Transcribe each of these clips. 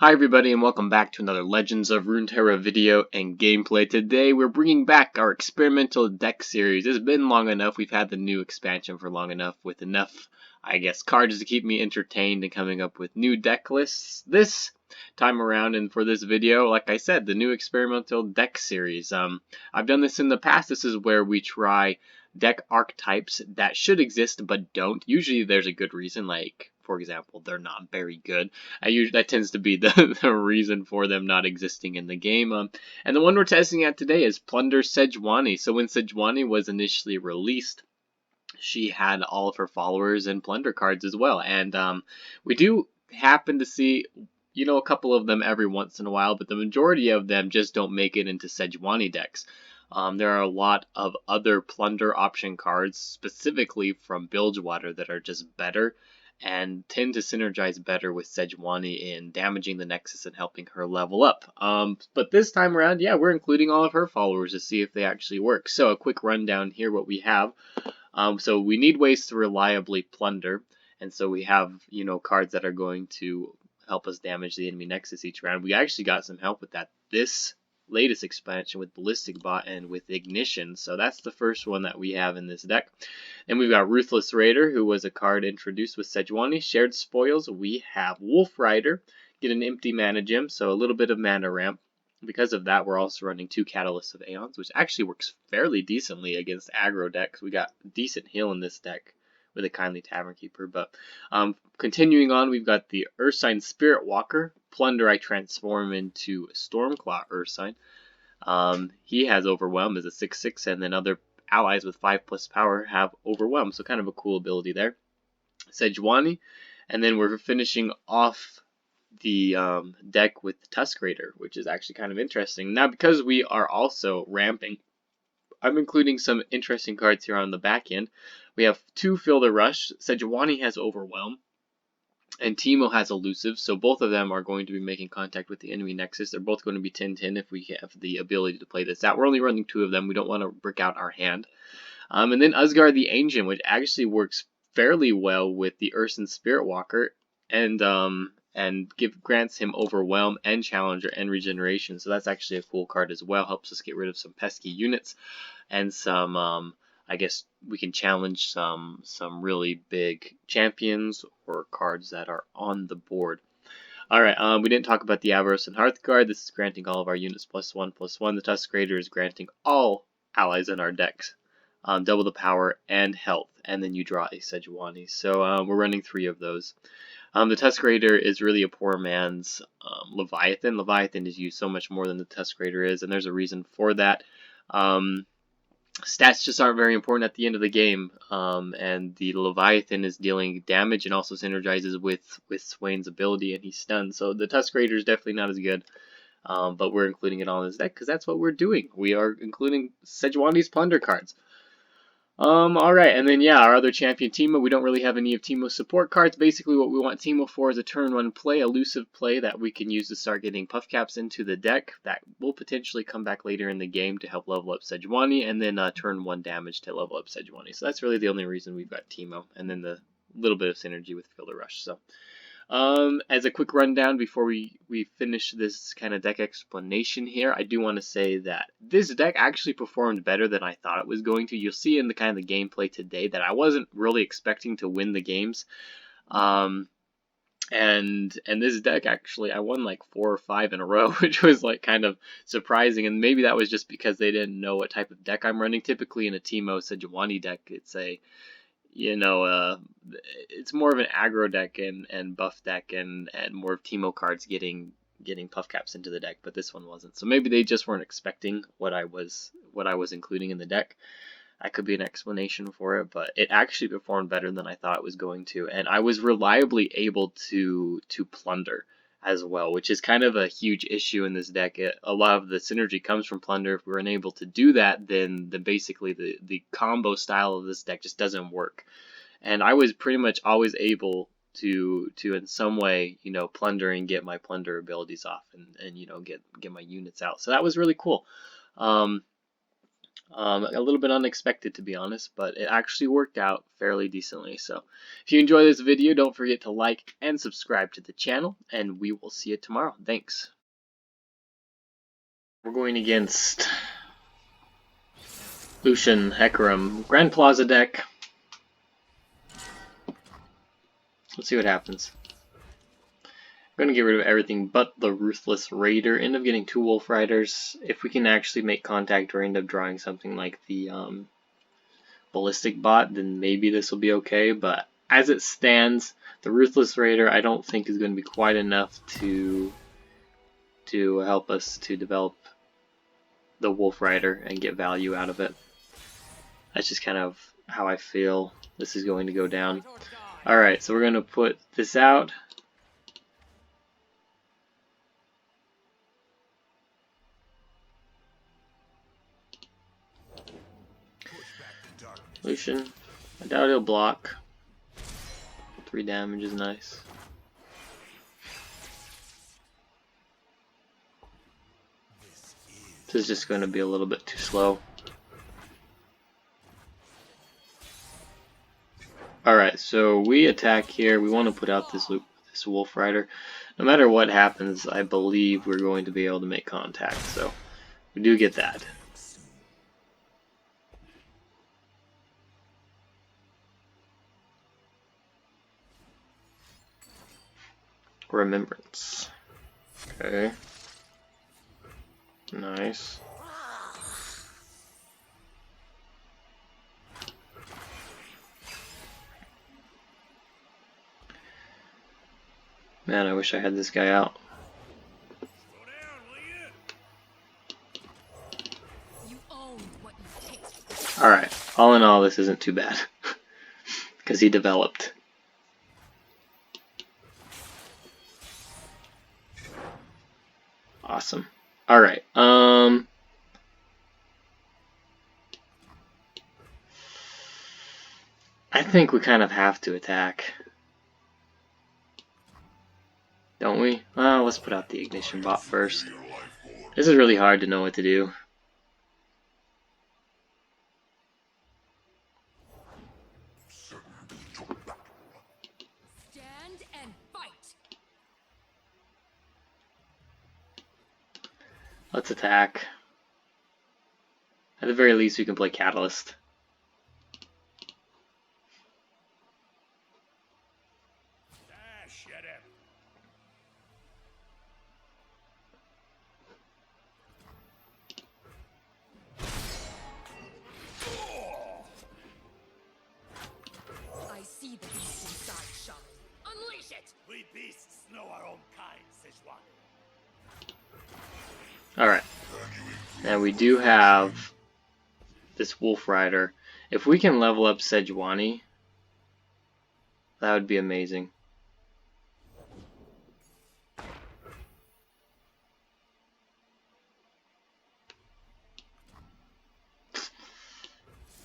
Hi everybody and welcome back to another Legends of Runeterra video and gameplay. Today we're bringing back our experimental deck series. It's been long enough, we've had the new expansion for long enough with enough, cards to keep me entertained and coming up with new deck lists this time around. And for this video, like I said, the new experimental deck series. I've done this in the past. This is where we try deck archetypes that should exist but don't. Usually there's a good reason, like for example, they're not very good. That tends to be the reason for them not existing in the game. And the one we're testing out today is Plunder Sejuani. So when Sejuani was initially released, she had all of her followers and Plunder cards as well. And we do happen to see, a couple of them every once in a while, but the majority of them just don't make it into Sejuani decks. There are a lot of other Plunder option cards, specifically from Bilgewater, that are just better and tend to synergize better with Sejuani in damaging the Nexus and helping her level up. But this time around, yeah, we're including all of her followers to see if they actually work. So a quick rundown here, what we have. So we need ways to reliably plunder, and so we have, cards that are going to help us damage the enemy Nexus each round. We actually got some help with that this latest expansion with Ballistic Bot and with Ignition. So that's the first one that we have in this deck. Then we've got Ruthless Raider, who was a card introduced with Sejuani. Shared Spoils, we have Wolfrider, get an empty mana gem, so a little bit of mana ramp. Because of that, we're also running 2 Catalysts of Aeons, which actually works fairly decently against aggro decks. We got decent heal in this deck with a Kindly Tavern Keeper. But continuing on, we've got the Ursine Spiritwalker. Plunder, I transform into Stormclaw Ursine. He has Overwhelm as a 6/6, and then other allies with 5+ power have Overwhelm, so kind of a cool ability there. Sejuani, and then we're finishing off the deck with Tuskraider, which is actually kind of interesting. Now, because we are also ramping, I'm including some interesting cards here on the back end. We have 2 Feel the Rush. Sejuani has Overwhelm, and Teemo has Elusive, so both of them are going to be making contact with the enemy Nexus. They're both going to be 10/10 if we have the ability to play this out. We're only running 2 of them. We don't want to brick out our hand. And then Usgar the Ancient, which actually works fairly well with the Ursine Spiritwalker, and grants him Overwhelm and Challenger and Regeneration. So that's actually a cool card as well. Helps us get rid of some pesky units and some I guess we can challenge some really big champions or cards that are on the board. Alright, we didn't talk about the Avarice and Hearthguard. This is granting all of our units +1/+1. The Tuskraider is granting all allies in our decks double the power and health, and then you draw a Sejuani. So we're running 3 of those. The Tuskraider is really a poor man's Leviathan. Leviathan is used so much more than the Tuskraider is, and there's a reason for that. Stats just aren't very important at the end of the game, and the Leviathan is dealing damage and also synergizes with Swain's ability, and he's stunned. So the Tuskraider is definitely not as good, but we're including it all in this deck because that's what we're doing. We are including Sejuani's Plunder cards. Alright, and then yeah, our other champion Teemo, we don't really have any of Teemo's support cards. Basically what we want Teemo for is a turn 1 play, elusive play that we can use to start getting puff caps into the deck that will potentially come back later in the game to help level up Sejuani, and then turn 1 damage to level up Sejuani. So that's really the only reason we've got Teemo, and then the little bit of synergy with Feel the Rush. So as a quick rundown before we finish this kind of deck explanation here, I do want to say that this deck actually performed better than I thought it was going to. You'll see in the kind of the gameplay today that I wasn't really expecting to win the games. And this deck actually, I won like 4 or 5 in a row, which was like kind of surprising. And maybe that was just because they didn't know what type of deck I'm running. Typically in a Teemo Sejuani deck, it's a it's more of an aggro deck and buff deck and more of Teemo cards getting puff caps into the deck, but this one wasn't. So maybe they just weren't expecting what I was including in the deck. That could be an explanation for it, but it actually performed better than I thought it was going to, and I was reliably able to plunder as well, which is kind of a huge issue in this deck. A lot of the synergy comes from Plunder. If we're unable to do that, then basically the combo style of this deck just doesn't work. And I was pretty much always able to in some way, plunder and get my plunder abilities off and get my units out. So that was really cool. A little bit unexpected, to be honest, but it actually worked out fairly decently. So if you enjoy this video, don't forget to like and subscribe to the channel, and we will see you tomorrow. Thanks. We're going against Lucian, Hecarim, Grand Plaza deck. Let's see what happens. I'm going to get rid of everything but the Ruthless Raider. End up getting 2 Wolfriders. If we can actually make contact or end up drawing something like the Ballistic Bot, then maybe this will be okay. But as it stands, the Ruthless Raider I don't think is going to be quite enough to help us to develop the Wolfrider and get value out of it. That's just kind of how I feel this is going to go down. Alright, so we're going to put this out. Lucian, I doubt he'll block. 3 damage is nice. This is just going to be a little bit too slow. Alright, so we attack here. We want to put out this Wolfrider. No matter what happens, I believe we're going to be able to make contact. So we do get that. Remembrance. Okay. Nice. Man, I wish I had this guy out. Alright, all in all, this isn't too bad. Because he developed. Awesome. Alright, I think we kind of have to attack. Don't we? Well, let's put out the ignition bot first. This is really hard to know what to do. Stand and fight. Let's attack. At the very least, we can play Catalyst. The beast inside, Shaman. Unleash it! We beasts know our own kind, Sejuani. Alright. Now we do have this Wolfrider. If we can level up Sejuani, that would be amazing.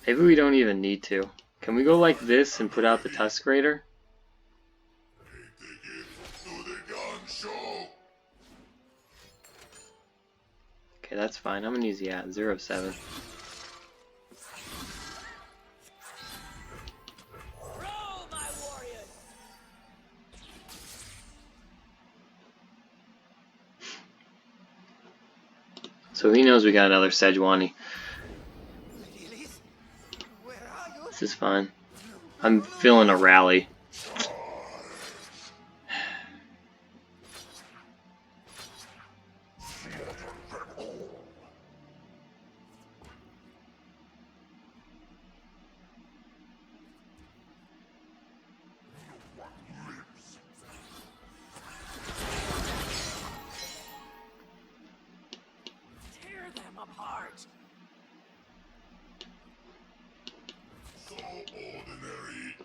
Maybe we don't even need to. Can we go like this and put out the Tuskraider? Okay, that's fine. How many is he at? 0-7. So he knows we got another Sejuani. This is fine. I'm feeling a rally. Tear them apart. So ordinary.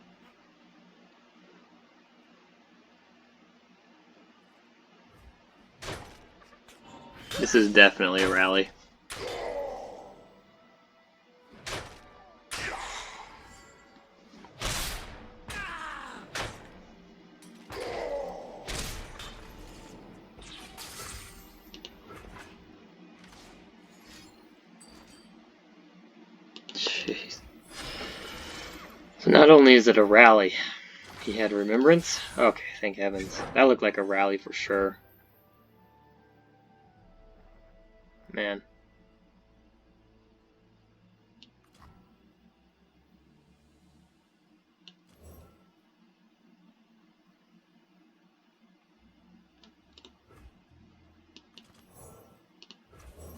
This is definitely a rally. So not only is it a rally, he had remembrance. Okay, thank heavens. That looked like a rally for sure. Man.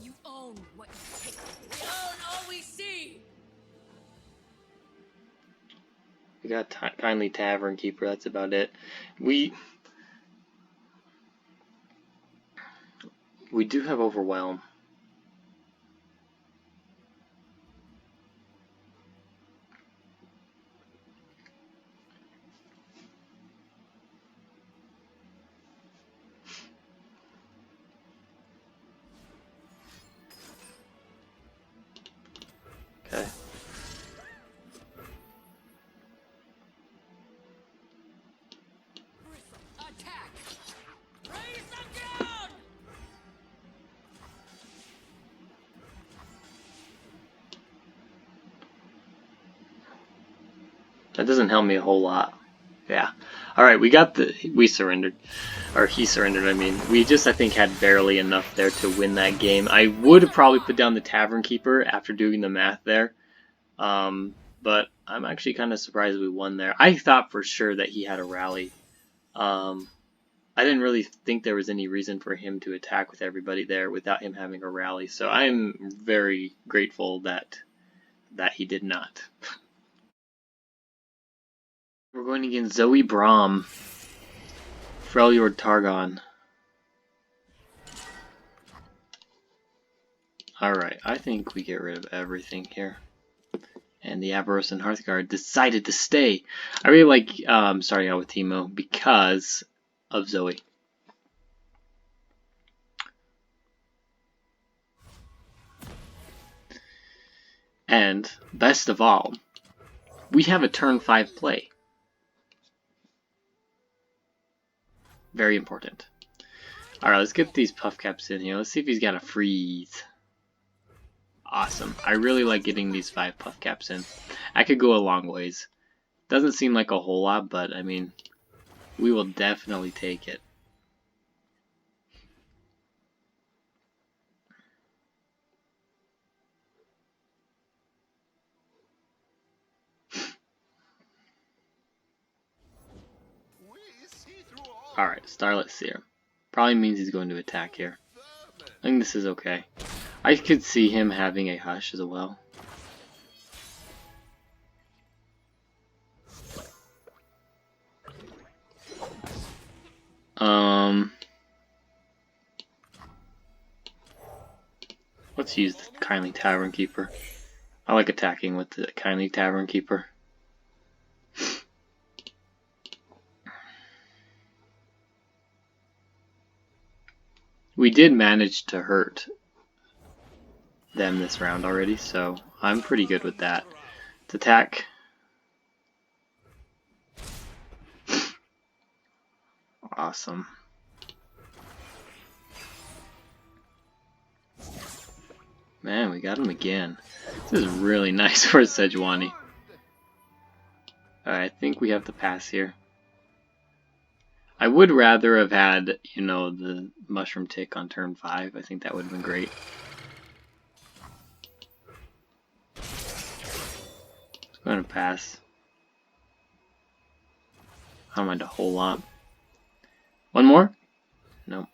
You own what you take. We own all we see. We got Kindly Tavern Keeper, that's about it. We do have Overwhelm. Okay. Attack. Raise them down. That doesn't help me a whole lot. Yeah. Alright, we surrendered. Or he surrendered, I mean. We just, I think, had barely enough there to win that game. I would have probably put down the Tavern Keeper after doing the math there. But I'm actually kind of surprised we won there. I thought for sure that he had a rally. I didn't really think there was any reason for him to attack with everybody there without him having a rally. So I'm very grateful that he did not. We're going against Zoe Braum, Freljord Targon. Alright, I think we get rid of everything here. And the Aberrosian Hearthguard decided to stay. I really like starting out with Teemo because of Zoe. And best of all, we have a turn 5 play. Very important. Alright, let's get these puff caps in here. Let's see if he's got a freeze. Awesome. I really like getting these 5 puff caps in. I could go a long ways. Doesn't seem like a whole lot, but I mean, we will definitely take it. Alright, Starlit Seer. Probably means he's going to attack here. I think this is okay. I could see him having a Hush as well. Let's use the Kindly Tavern Keeper. I like attacking with the Kindly Tavern Keeper. We did manage to hurt them this round already, so I'm pretty good with that. Let's attack. Awesome. Man, we got him again. This is really nice for Sejuani. Alright, I think we have to pass here. I would rather have had, you know, the Mushroom Tick on turn 5. I think that would have been great. I'm going to pass. I don't mind a whole lot. One more? Nope.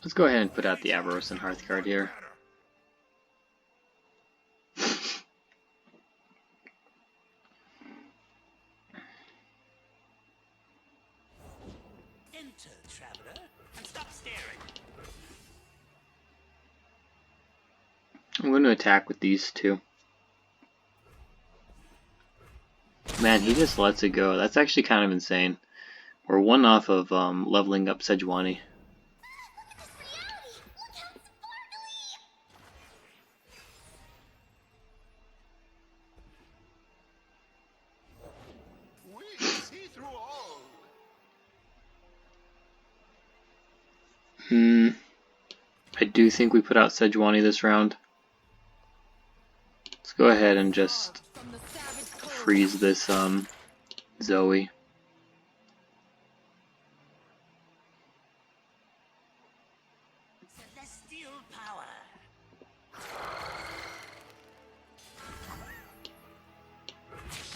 Let's go ahead and put out the Aberrosian Hearthguard here. Enter, traveler, and stop staring. I'm going to attack with these two. Man, he just lets it go. That's actually kind of insane. We're one off of leveling up Sejuani. I do think we put out Sejuani this round. Let's go ahead and just freeze this Zoe. Celestial power.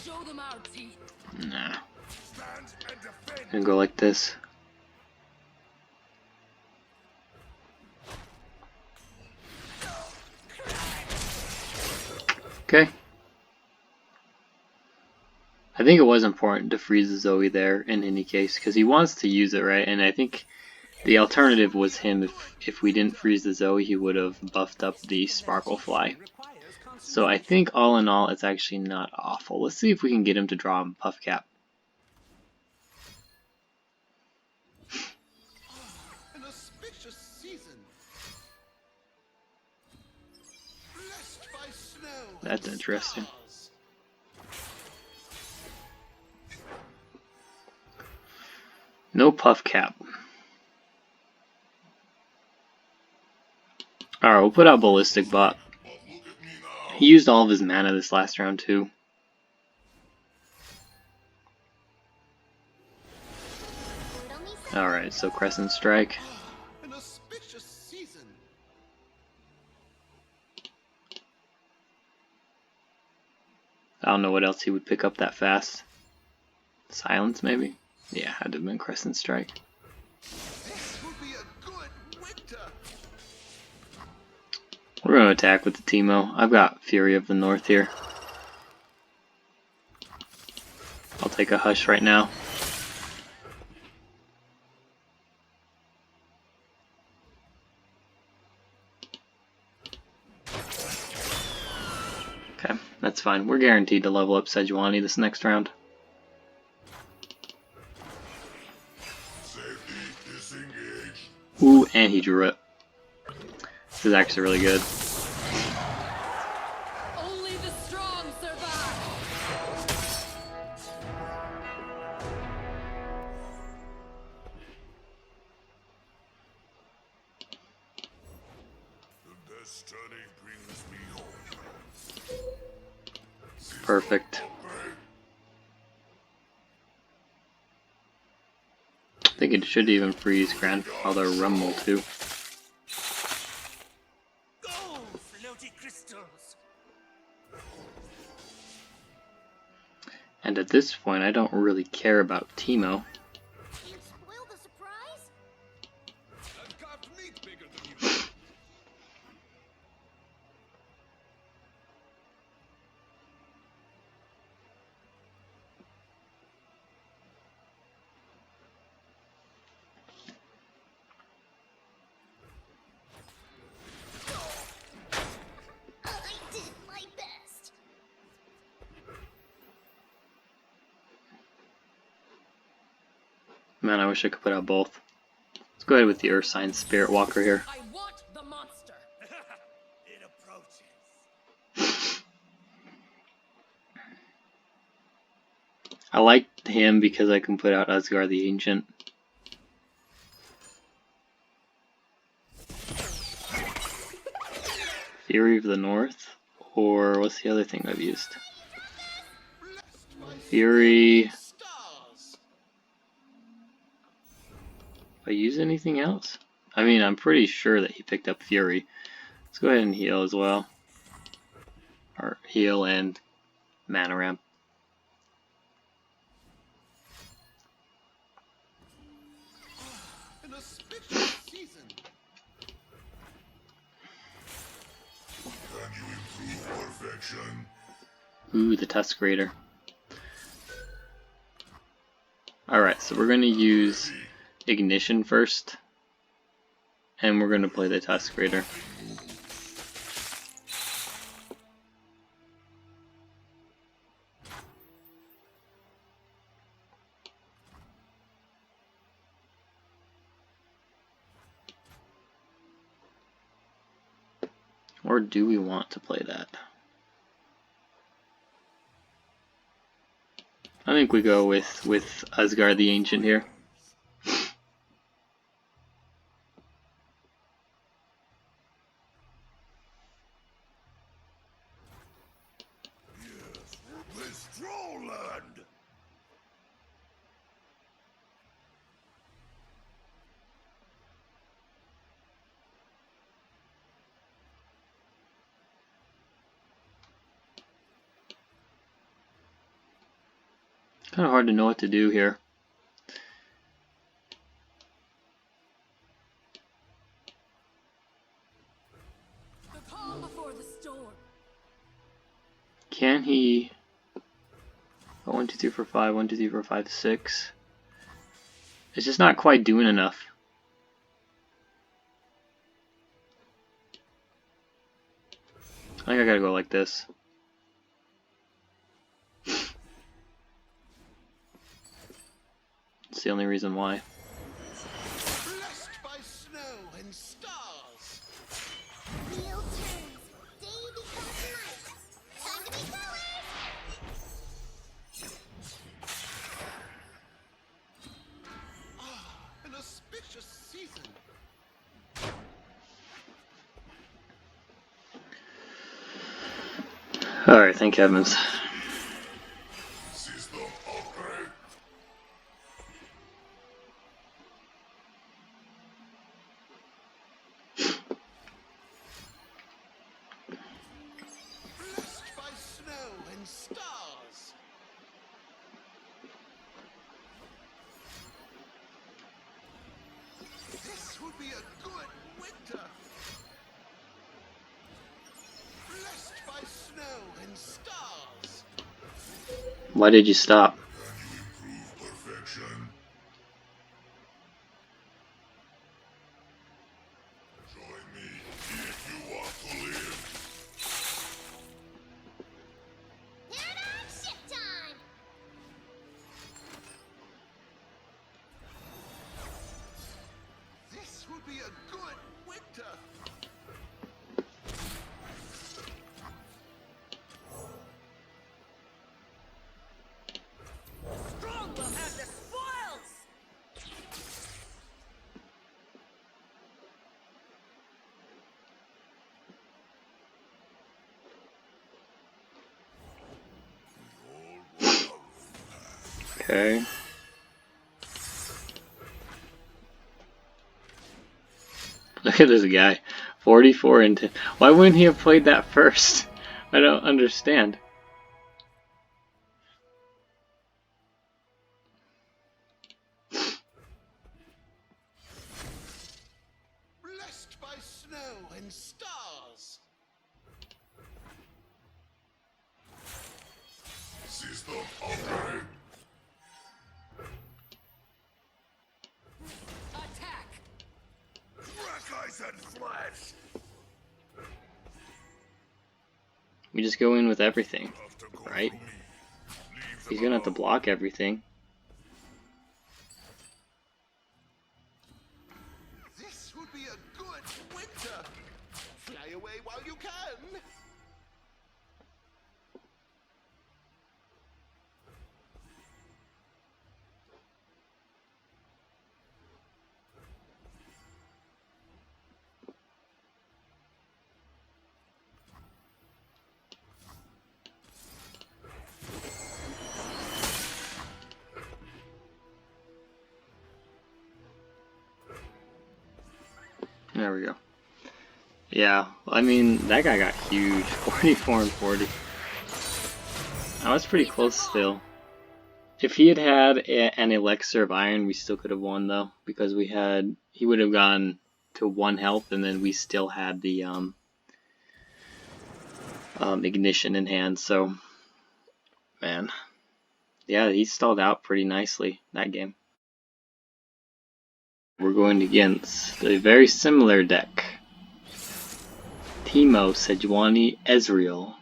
Show them our teeth. Nah. Gonna go like this. Okay. I think it was important to freeze the Zoe there in any case, because he wants to use it, right? And I think the alternative was him. If we didn't freeze the Zoe, he would have buffed up the Sparklefly. So I think all in all, it's actually not awful. Let's see if we can get him to draw him Puff Cap. An auspicious season. Blessed by snow. That's interesting. No Puff Cap. Alright, we'll put out Ballistic Bot. He used all of his mana this last round too. Alright, so Crescent Strike. An auspicious season. I don't know what else he would pick up that fast. Silence maybe? Yeah, had to have been Crescent Strike. This will be a good winter. We're going to attack with the Teemo. I've got Fury of the North here. I'll take a Hush right now. Okay, that's fine. We're guaranteed to level up Sejuani this next round. Ooh, and he drew it. This is actually really good. Only the strong survive. The destiny brings me home. Perfect. I think it should even freeze Grandfather Rumble too. Go, floaty crystals. And at this point, I don't really care about Teemo. You spoil the surprise? I've got meat bigger than you. I did my best. Man, I wish I could put out both. Let's go ahead with the Ursine Spiritwalker here. I want the monster. It approaches. I like him because I can put out Asgard the Ancient. Fury of the North, or what's the other thing I've used? Fury. Stars. If I use anything else? I mean, I'm pretty sure that he picked up Fury. Let's go ahead and heal as well. Or heal and mana ramp. An auspicious season. Can you improve perfection? Ooh, the Tuskraider. Alright, so we're going to use Ignition first. And we're going to play the Tuskraider. Or do we want to play that? I think we go with Asgard the Ancient here. Kind of hard to know what to do here. The calm before the storm. Can he? Oh, 1, 2, 3, 4, 5. 1, 2, 3, 4, 5, 6. It's just not quite doing enough. I think I gotta go like this. It's the only reason why. Blessed by snow and stars. Wheel turns, day becomes night. Time to be colors! An auspicious season. Alright, thank heavens. Blessed by snow and stars. This will be a good winter. Blessed by snow and stars. Why did you stop? Paradigm shift time! This will be a good winter. Strong will have the spoils. Okay. Look at this guy. 44 and 10. Why wouldn't he have played that first? I don't understand. Blessed by snow and stars. Attack. Crack eyes and flesh. We just go in with everything, Have to go right? through me. Leave He's them gonna have to alone. block everything. This will be a good winter. Fly away while you can. There we go. Yeah, I mean, that guy got huge. 44 and 40. I was pretty close still. If he had had an elixir of iron, we still could have won though, because he would have gone to 1 health, and then we still had the ignition in hand. So, man, yeah, he stalled out pretty nicely that game. We're going against a very similar deck. Teemo, Sejuani, Ezreal.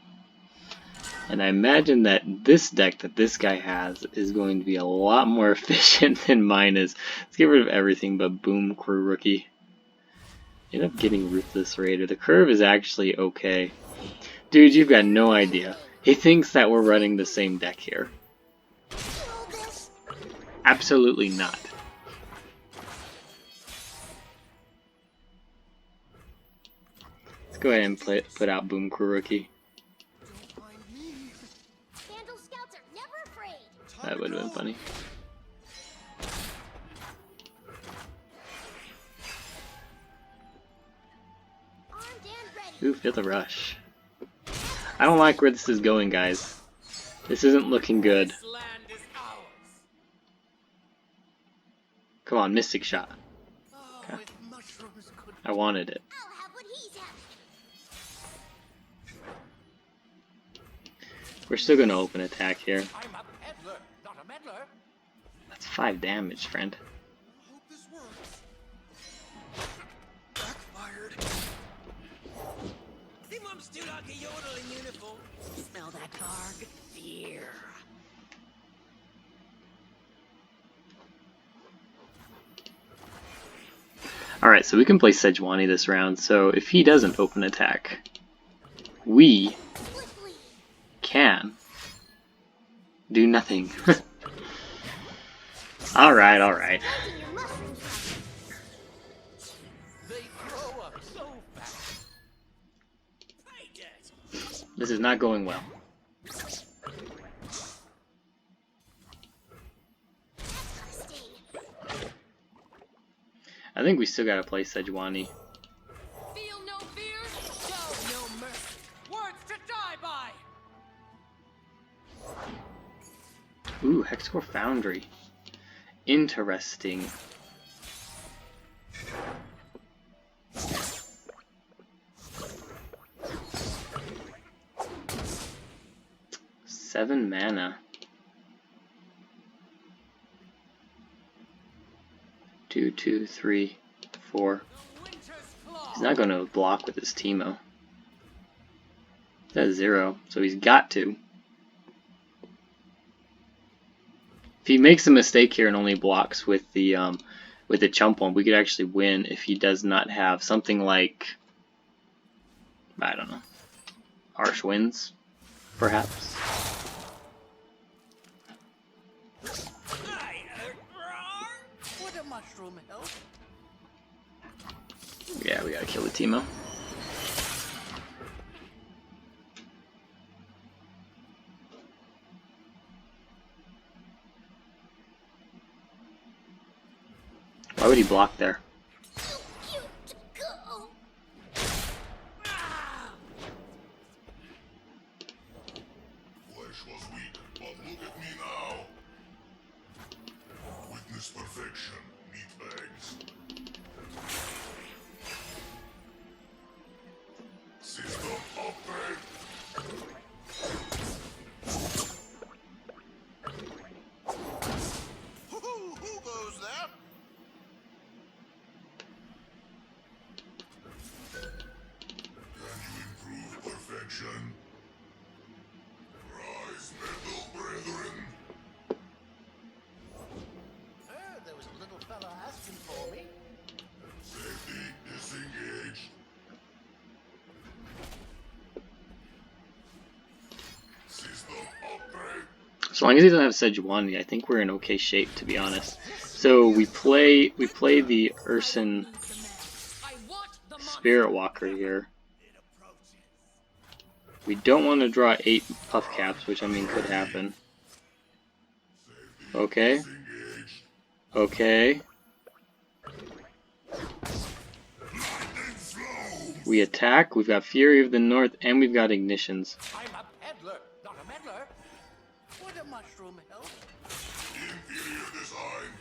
And I imagine that this deck that this guy has is going to be a lot more efficient than mine is. Let's get rid of everything but Boom Crew Rookie. End up getting Ruthless Raider. The curve is actually okay. Dude, you've got no idea. He thinks that we're running the same deck here. Absolutely not. Let's go ahead and put out Boom Crew Rookie. Don't mind me. Vandal scouts are never afraid. That would have been funny. Armed and ready. Ooh, feel the rush. I don't like where this is going, guys. This isn't looking good. This land is ours. Come on, Mystic Shot. Oh, Okay. if mushrooms could I wanted it. I'll have what he's having. We're still gonna open attack here. I'm a peddler, not a meddler. That's 5 damage, friend. I hope this works. Backfired. The mum's too like a yodeling uniform. Smell that dark fear. Alright, so we can play Sejuani this round, so if he doesn't open attack, we Swiftly. can do nothing. Alright, alright. Planting your mushrooms. They grow up so fast. Fight it. This is not going well. That's gotta sting. I think we still gotta play Sejuani. Feel no fear, show no mercy. Words to die by. Ooh, Hexcore Foundry. Interesting. Seven mana. 2, 2, 3, 4. The winter's claw. He's not going to block with his Teemo. That's 0, so he's got to. If he makes a mistake here and only blocks with the chump one, we could actually win if he does not have something like, I don't know, Harsh Winds, perhaps. Would a mushroom help? Yeah, we gotta kill the Teemo. Why would he block there? So cute to go. Flesh was weak, but look at me now. Witness perfection, meatbags. System upgrade. Who goes there? Can you improve perfection? Rise, metal brethren. There was a little fella asking for me. Safety disengaged. System upgrade. As long as he doesn't have Sejuani, I think we're in okay shape, to be honest. So we play the Ursine I want the Spiritwalker here. We don't want to draw 8 puff caps, which I mean could happen. Okay. Disengaged. Okay. We attack. We've got Fury of the North, and we've got Ignitions. I'm a peddler, not a meddler. Would a mushroom help? Inferior design.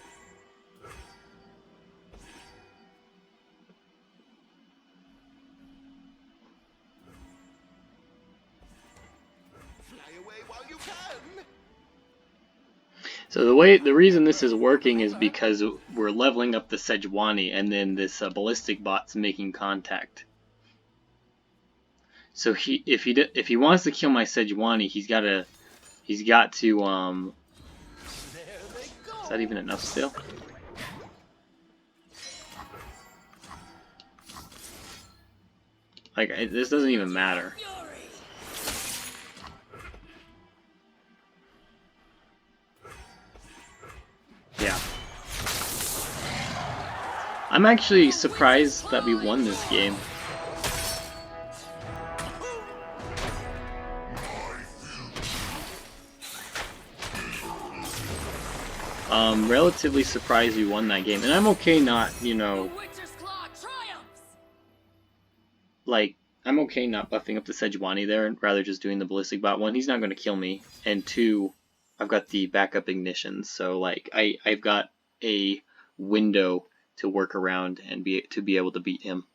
Fly away while you can. So the reason this is working is because we're leveling up the Sejuani, and then this Ballistic Bot's making contact. So if he wants to kill my Sejuani, he's got to There they go. Is that even enough still? Like this doesn't even matter. Fury. Yeah. I'm actually surprised that we won this game. Relatively surprised we won that game, and I'm okay not, you know, The winter's claw triumphs. like, I'm okay not buffing up the Sejuani there, and rather just doing the Ballistic Bot. 1, he's not going to kill me, and 2, I've got the backup ignitions, so like, I've got a window to work around and be able to beat him.